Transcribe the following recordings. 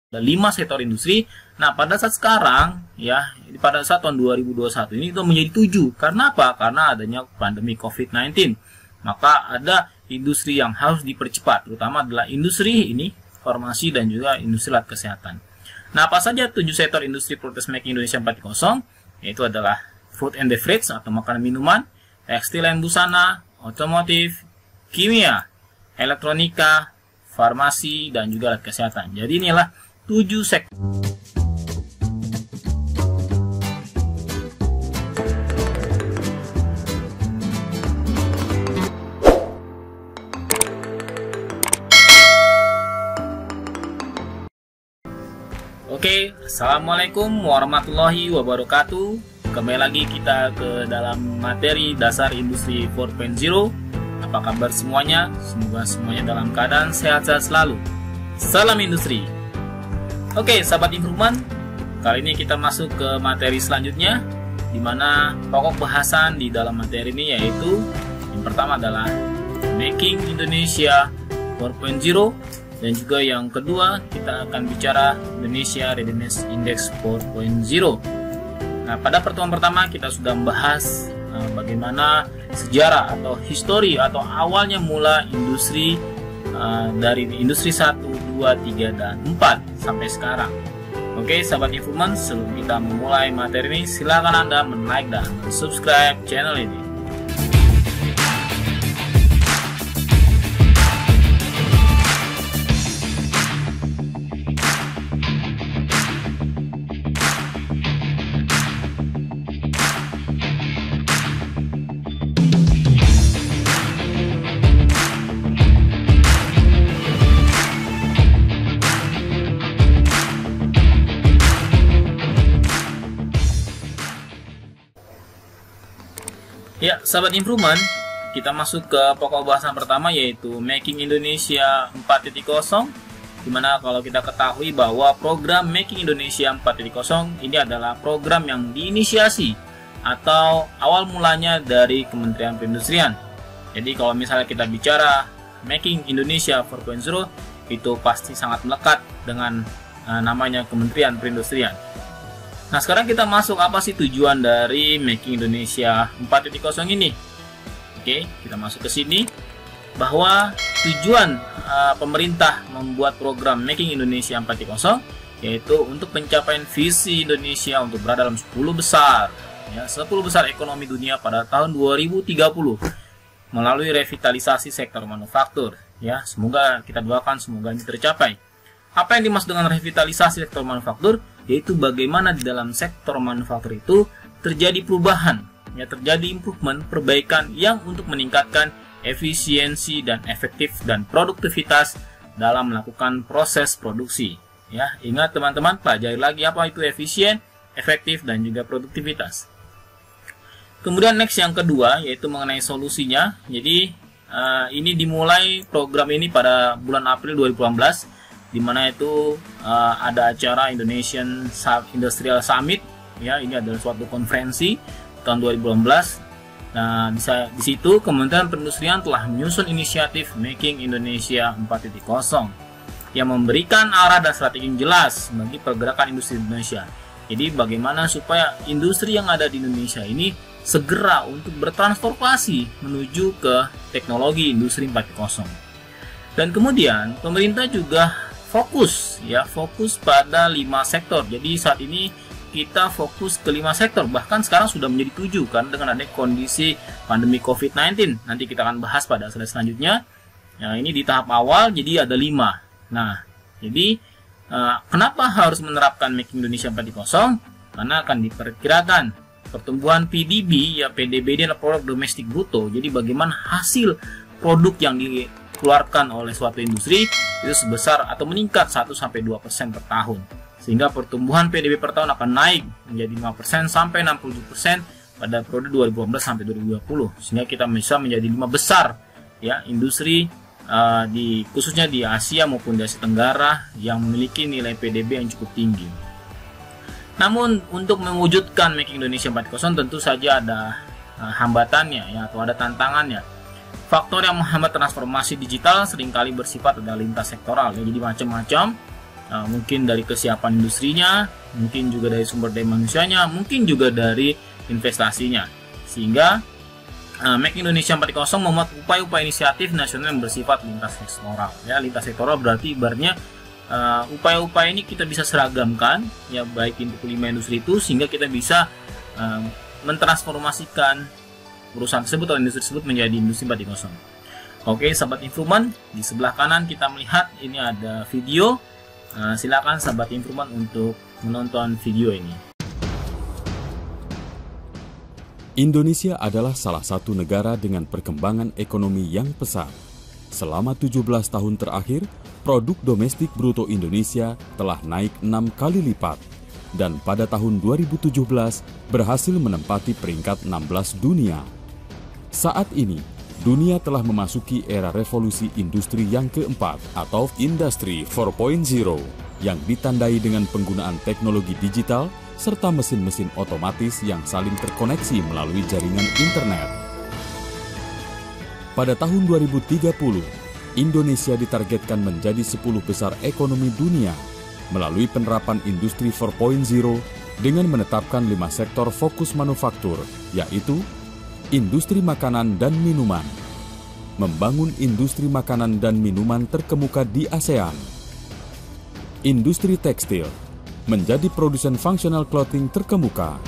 ada 5 sektor industri. Nah, pada saat sekarang ya, pada saat tahun 2021 ini itu menjadi 7. Karena apa? Karena adanya pandemi COVID-19. Maka ada industri yang harus dipercepat, terutama adalah industri ini farmasi dan juga industri alat kesehatan. Nah, apa saja 7 sektor industri prioritas Making Indonesia 4.0? Yaitu adalah food and beverage atau makanan minuman, tekstil dan busana, otomotif, kimia, elektronika, farmasi, dan juga alat kesehatan. Jadi inilah 7 sektor. Oke, Assalamualaikum warahmatullahi wabarakatuh. Kembali lagi kita ke dalam materi dasar industri 4.0. Apa kabar semuanya? Semoga semuanya dalam keadaan sehat-sehat selalu. Salam industri. Oke, sahabat Informan, kali ini kita masuk ke materi selanjutnya, di mana pokok bahasan di dalam materi ini yaitu yang pertama adalah Making Indonesia 4.0. Dan juga yang kedua, kita akan bicara Indonesia Readiness Index 4.0. Nah, pada pertemuan pertama kita sudah membahas bagaimana sejarah atau histori atau awalnya mula industri dari industri 1, 2, 3, dan 4 sampai sekarang. Oke, sahabat Informan, sebelum kita memulai materi ini, silakan Anda men-like dan subscribe channel ini. Ya, sahabat Improvement, kita masuk ke pokok bahasan pertama yaitu Making Indonesia 4.0, dimana kalau kita ketahui bahwa program Making Indonesia 4.0 ini adalah program yang diinisiasi atau awal mulanya dari Kementerian Perindustrian. Jadi kalau misalnya kita bicara Making Indonesia 4.0, itu pasti sangat melekat dengan namanya Kementerian Perindustrian. Nah, sekarang kita masuk apa sih tujuan dari Making Indonesia 4.0 ini? Oke, kita masuk ke sini bahwa tujuan pemerintah membuat program Making Indonesia 4.0 yaitu untuk pencapaian visi Indonesia untuk berada dalam 10 besar ya, 10 besar ekonomi dunia pada tahun 2030 melalui revitalisasi sektor manufaktur ya. Semoga kita doakan semoga ini tercapai. Apa yang dimaksud dengan revitalisasi sektor manufaktur? Yaitu bagaimana di dalam sektor manufaktur itu terjadi perubahan, ya, terjadi improvement, perbaikan yang untuk meningkatkan efisiensi dan efektif dan produktivitas dalam melakukan proses produksi. Ya, ingat teman-teman, pelajari lagi apa itu efisien, efektif, dan juga produktivitas. Kemudian next yang kedua yaitu mengenai solusinya. Jadi ini dimulai program ini pada bulan April 2018. Di mana itu ada acara Indonesian Industrial Summit ya, ini adalah suatu konferensi tahun 2018. Nah, di situ Kementerian Perindustrian telah menyusun inisiatif Making Indonesia 4.0 yang memberikan arah dan strategi yang jelas bagi pergerakan industri Indonesia. Jadi bagaimana supaya industri yang ada di Indonesia ini segera untuk bertransformasi menuju ke teknologi industri 4.0. Dan kemudian pemerintah juga fokus pada 5 sektor. Jadi saat ini kita fokus ke 5 sektor, bahkan sekarang sudah menjadi 7 karena dengan adanya kondisi pandemi COVID-19. Nanti kita akan bahas pada slide selanjutnya. Nah, ini di tahap awal jadi ada 5. Nah, jadi kenapa harus menerapkan Making Indonesia 4.0? Karena akan diperkirakan pertumbuhan PDB ya, PDB adalah produk domestik bruto. Jadi bagaimana hasil produk yang dikeluarkan oleh suatu industri itu sebesar atau meningkat 1-2% per tahun, sehingga pertumbuhan PDB per tahun akan naik menjadi 5% sampai 67% pada periode 2018 sampai 2020, sehingga kita bisa menjadi 5 besar ya industri khususnya di Asia maupun di Asia Tenggara yang memiliki nilai PDB yang cukup tinggi. Namun untuk mewujudkan Making Indonesia 4.0 tentu saja ada hambatannya ya, atau ada tantangannya. Faktor yang menghambat transformasi digital seringkali bersifat adalah lintas sektoral ya, jadi macam-macam. mungkin dari kesiapan industrinya, mungkin juga dari sumber daya manusianya, mungkin juga dari investasinya. Sehingga Make Indonesia 4.0 memuat upaya-upaya inisiatif nasional yang bersifat lintas sektoral. Ya, lintas sektoral berarti ibaratnya upaya-upaya ini kita bisa seragamkan, ya, baik untuk 5 industri itu, sehingga kita bisa mentransformasikan perusahaan tersebut atau industri tersebut menjadi industri 4.0. Oke, sahabat Informan, di sebelah kanan kita melihat ini ada video. Silakan sahabat Informan untuk menonton video ini. Indonesia adalah salah satu negara dengan perkembangan ekonomi yang pesat. Selama 17 tahun terakhir, produk domestik bruto Indonesia telah naik 6 kali lipat, dan pada tahun 2017 berhasil menempati peringkat 16 dunia. Saat ini, dunia telah memasuki era revolusi industri yang keempat atau Industry 4.0 yang ditandai dengan penggunaan teknologi digital serta mesin-mesin otomatis yang saling terkoneksi melalui jaringan internet. Pada tahun 2030, Indonesia ditargetkan menjadi 10 besar ekonomi dunia melalui penerapan Industri 4.0 dengan menetapkan 5 sektor fokus manufaktur, yaitu industri makanan dan minuman, membangun industri makanan dan minuman terkemuka di ASEAN, industri tekstil, menjadi produsen functional clothing terkemuka,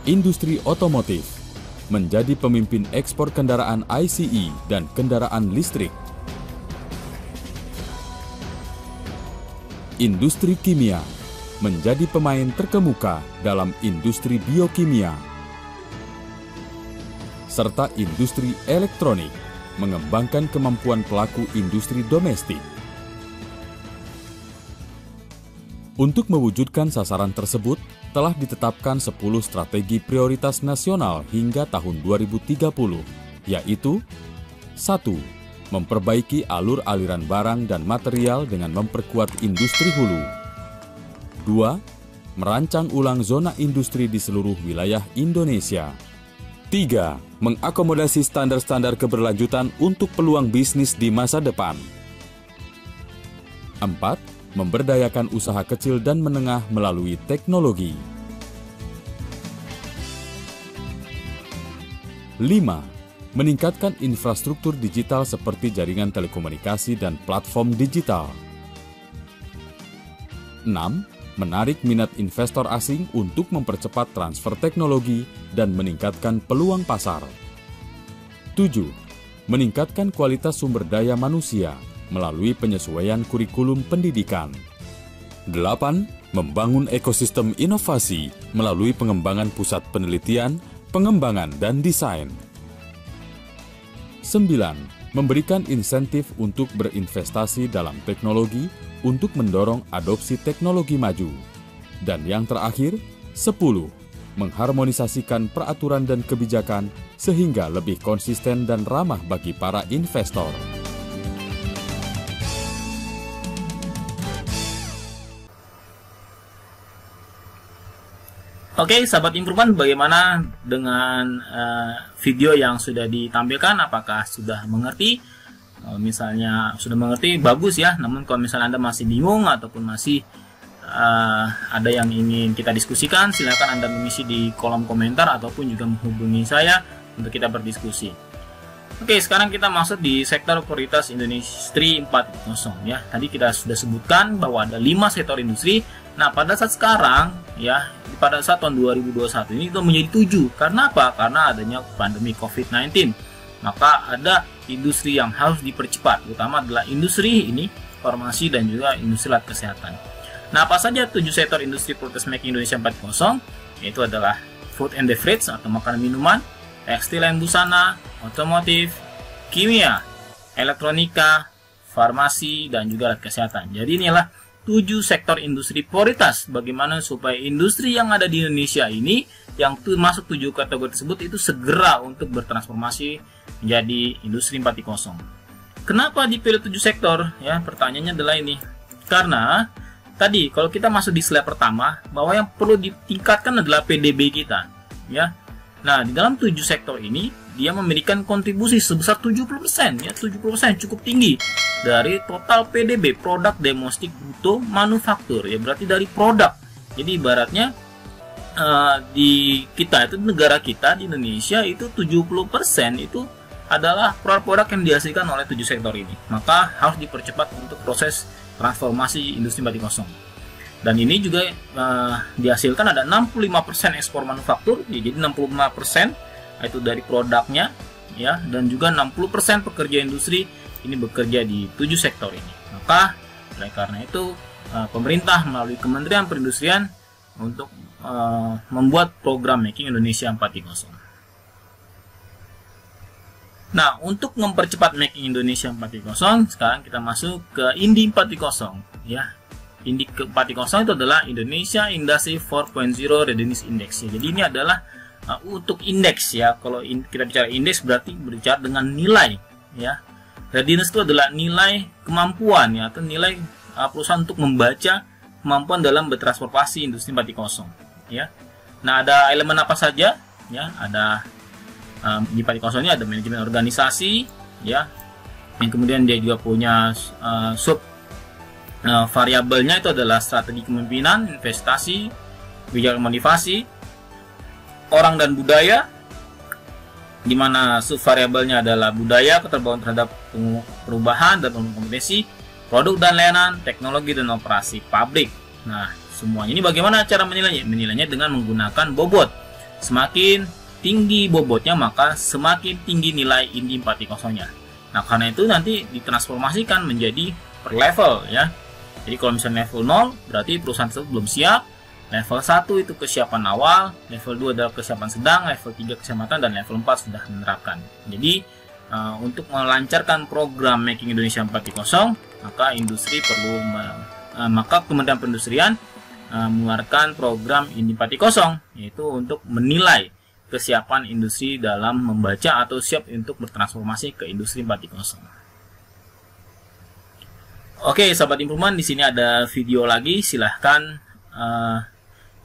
industri otomotif, menjadi pemimpin ekspor kendaraan ICE dan kendaraan listrik, industri kimia, menjadi pemain terkemuka dalam industri biokimia, serta industri elektronik, mengembangkan kemampuan pelaku industri domestik. Untuk mewujudkan sasaran tersebut, telah ditetapkan 10 strategi prioritas nasional hingga tahun 2030, yaitu 1. Memperbaiki alur aliran barang dan material dengan memperkuat industri hulu. 2. Merancang ulang zona industri di seluruh wilayah Indonesia. 3. Mengakomodasi standar-standar keberlanjutan untuk peluang bisnis di masa depan. 4. Memberdayakan usaha kecil dan menengah melalui teknologi. 5. Meningkatkan infrastruktur digital seperti jaringan telekomunikasi dan platform digital. 6. Menarik minat investor asing untuk mempercepat transfer teknologi dan meningkatkan peluang pasar. 7. Meningkatkan kualitas sumber daya manusia melalui penyesuaian kurikulum pendidikan. 8. Membangun ekosistem inovasi melalui pengembangan pusat penelitian, pengembangan, dan desain. 9. Memberikan insentif untuk berinvestasi dalam teknologi untuk mendorong adopsi teknologi maju. Dan yang terakhir, 10. Mengharmonisasikan peraturan dan kebijakan sehingga lebih konsisten dan ramah bagi para investor. Oke, sahabat Informan, bagaimana dengan video yang sudah ditampilkan? Apakah sudah mengerti? Misalnya sudah mengerti, bagus ya. Namun kalau misalnya Anda masih bingung ataupun masih ada yang ingin kita diskusikan, silakan Anda mengisi di kolom komentar ataupun juga menghubungi saya untuk kita berdiskusi. Oke, sekarang kita masuk di sektor prioritas Industri 4.0 ya. Tadi kita sudah sebutkan bahwa ada 5 sektor industri. Nah, pada saat sekarang ya, pada saat tahun 2021 ini itu menjadi 7. Karena apa? Karena adanya pandemi COVID-19. Maka ada industri yang harus dipercepat, terutama adalah industri ini, farmasi dan juga industri alat kesehatan. Nah, apa saja 7 sektor industri prioritas Make Indonesia 4.0? Yaitu adalah food and beverage atau makanan minuman, tekstil dan busana, otomotif, kimia, elektronika, farmasi, dan juga alat kesehatan. Jadi inilah 7 sektor industri prioritas. Bagaimana supaya industri yang ada di Indonesia ini, yang masuk 7 kategori tersebut itu segera untuk bertransformasi menjadi industri 4.0. Kenapa dipilih 7 sektor? Ya, pertanyaannya adalah ini. Karena tadi kalau kita masuk di slide pertama, bahwa yang perlu ditingkatkan adalah PDB kita, ya. Nah, di dalam 7 sektor ini, dia memberikan kontribusi sebesar 70%, ya 70% cukup tinggi dari total PDB, produk domestik bruto manufaktur, ya berarti dari produk. Jadi ibaratnya di kita itu, negara kita di Indonesia itu 70% itu adalah produk-produk yang dihasilkan oleh 7 sektor ini. Maka harus dipercepat untuk proses transformasi industri 4.0. Dan ini juga dihasilkan ada 65% ekspor manufaktur, ya, jadi 65% itu dari produknya, ya, dan juga 60% pekerja industri ini bekerja di 7 sektor ini. Maka oleh karena itu pemerintah melalui Kementerian Perindustrian untuk membuat program Making Indonesia 4.0. Nah, untuk mempercepat Making Indonesia 4.0, sekarang kita masuk ke INDI 4.0, ya. INDI 4.0 itu adalah Indonesia Industry 4.0 Readiness Index. Jadi ini adalah untuk indeks, ya. Kalau kita bicara indeks berarti berbicara dengan nilai, ya. Readiness itu adalah nilai kemampuan, ya, atau nilai perusahaan untuk membaca kemampuan dalam bertransformasi industri 4.0, ya. Nah, ada elemen apa saja, ya? Ada di 4.0 ini ada manajemen organisasi, ya. Yang kemudian dia juga punya sub variabelnya itu adalah strategi kepemimpinan, investasi, kebijakan motivasi, orang dan budaya, di mana subvariabelnya adalah budaya, keterbukaan terhadap perubahan dan kompetensi, produk dan layanan, teknologi dan operasi pabrik. Nah, semuanya ini bagaimana cara menilainya? Menilainya dengan menggunakan bobot. Semakin tinggi bobotnya, maka semakin tinggi nilai INDI 4.0-nya. Nah, karena itu nanti ditransformasikan menjadi per level, ya. Jadi kalau misalnya level 0 berarti perusahaan tersebut belum siap. Level 1 itu kesiapan awal, level 2 adalah kesiapan sedang, level 3 kesiapan, dan level 4 sudah menerapkan. Jadi untuk melancarkan program Making Indonesia 4.0, maka Kementerian Perindustrian mengeluarkan program INDI 4.0, yaitu untuk menilai kesiapan industri dalam membaca atau siap untuk bertransformasi ke industri 4.0. Oke, sahabat Improvement, di sini ada video lagi. Silahkan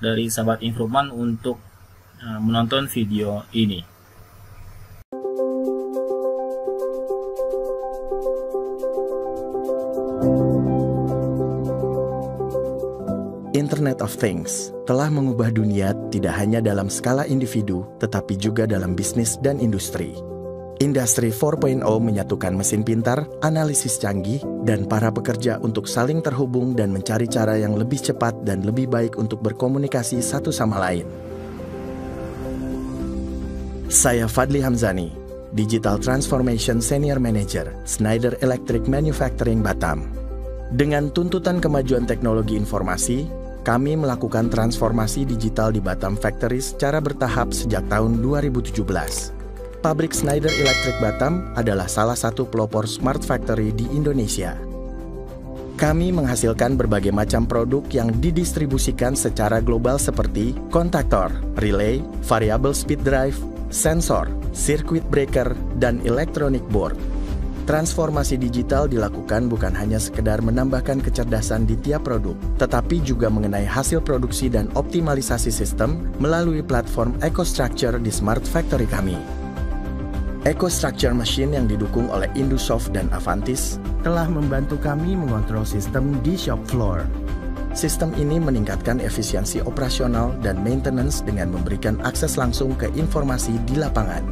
dari sahabat Improvement untuk menonton video ini. Internet of Things telah mengubah dunia tidak hanya dalam skala individu, tetapi juga dalam bisnis dan industri. Industri 4.0 menyatukan mesin pintar, analisis canggih, dan para pekerja untuk saling terhubung dan mencari cara yang lebih cepat dan lebih baik untuk berkomunikasi satu sama lain. Saya Fadli Hamzani, Digital Transformation Senior Manager, Schneider Electric Manufacturing Batam. Dengan tuntutan kemajuan teknologi informasi, kami melakukan transformasi digital di Batam Factory secara bertahap sejak tahun 2017. Pabrik Schneider Electric Batam adalah salah satu pelopor Smart Factory di Indonesia. Kami menghasilkan berbagai macam produk yang didistribusikan secara global seperti kontaktor, relay, variable speed drive, sensor, circuit breaker, dan electronic board. Transformasi digital dilakukan bukan hanya sekedar menambahkan kecerdasan di tiap produk, tetapi juga mengenai hasil produksi dan optimalisasi sistem melalui platform EcoStruxure di Smart Factory kami. EcoStruxure Machine yang didukung oleh Indusoft dan Avantis telah membantu kami mengontrol sistem di shop floor. Sistem ini meningkatkan efisiensi operasional dan maintenance dengan memberikan akses langsung ke informasi di lapangan.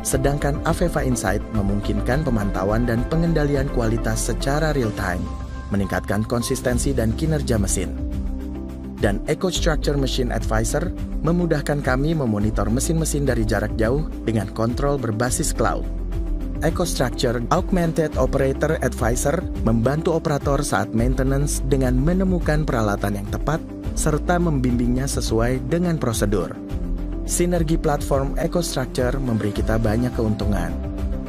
Sedangkan Aveva Insight memungkinkan pemantauan dan pengendalian kualitas secara real-time, meningkatkan konsistensi dan kinerja mesin. Dan EcoStruxure Machine Advisor memudahkan kami memonitor mesin-mesin dari jarak jauh dengan kontrol berbasis cloud. EcoStruxure Augmented Operator Advisor membantu operator saat maintenance dengan menemukan peralatan yang tepat serta membimbingnya sesuai dengan prosedur. Sinergi platform EcoStruxure memberi kita banyak keuntungan.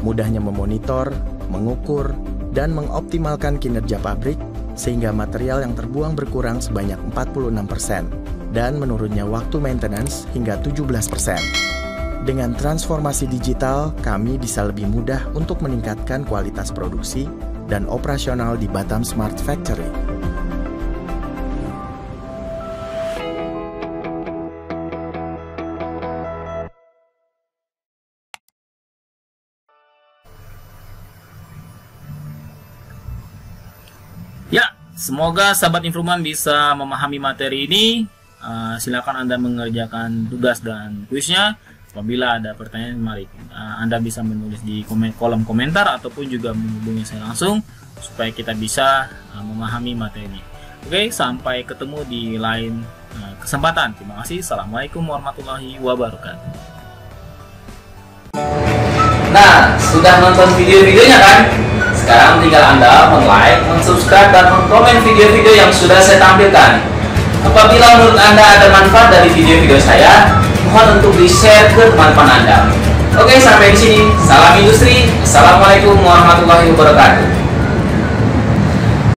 Mudahnya memonitor, mengukur, dan mengoptimalkan kinerja pabrik sehingga material yang terbuang berkurang sebanyak 46% dan menurunnya waktu maintenance hingga 17%. Dengan transformasi digital, kami bisa lebih mudah untuk meningkatkan kualitas produksi dan operasional di Batam Smart Factory. Semoga sahabat Informan bisa memahami materi ini. Silakan Anda mengerjakan tugas dan kuisnya. Apabila ada pertanyaan, mari Anda bisa menulis di kolom komentar ataupun juga menghubungi saya langsung supaya kita bisa memahami materi ini. Oke, sampai ketemu di lain kesempatan. Terima kasih. Assalamualaikum warahmatullahi wabarakatuh. Nah, sudah nonton video-videonya kan? Sekarang tinggal Anda like, subscribe, dan komen video-video yang sudah saya tampilkan. Apabila menurut Anda ada manfaat dari video-video saya, mohon untuk di-share ke teman-teman Anda. Oke, sampai di sini. Salam industri. Assalamualaikum warahmatullahi wabarakatuh.